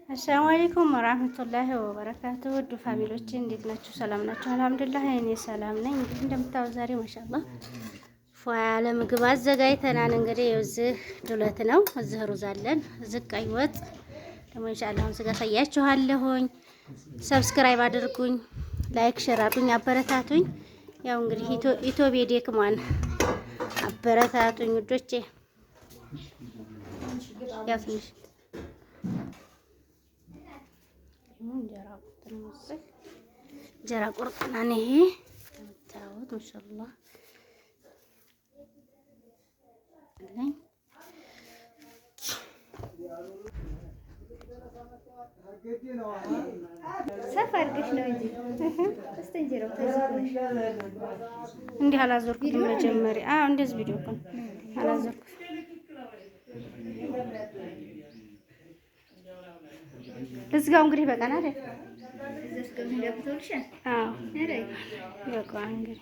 አሰላሙ አለይኩም ወራህመቱላሂ ወበረካቱ። ውድ ፋሚሊዎቼ እንዴት ናችሁ? ሰላም ናችሁ? አልሐምዱሊላህ እኔ ሰላም ነኝ። እንግዲህ እንደምታዩት ዛሬ ማሻአላህ ፏ ያለ ምግብ አዘጋጅተናል። እንግዲህ እዚህ ዱለት ነው፣ እዚህ ሩዝ አለን፣ እዚህ ቀይ ወጥ ደግሞ ኢንሻአላህ አሁን ስጋ ሳያችኋለሁኝ። ሰብስክራይብ አድርጉኝ፣ ላይክ ሼር አድርጉኝ፣ አበረታቱኝ። ያው እንግዲህ ኢትዮቤ ደክሟን አበረታቱኝ ውዶቼ። ያው ትንሽ እንጀራ ቁርጥና ነው ይሄ የምታዩት። ማሻአላህ ሰፋ አድርገሽ ነው እንጂ እስቲ እንጀራው ተዝቆሽ እንዲህ አላዞርኩትም መጀመሪያ። አዎ እንደዚህ ቪዲዮ እኮ አላዞርኩትም። እዝጋው እንግዲህ በቃና አይደል? እዚህ እስከምን ገብቶልሻል? አዎ አረ በቃ እንግዲህ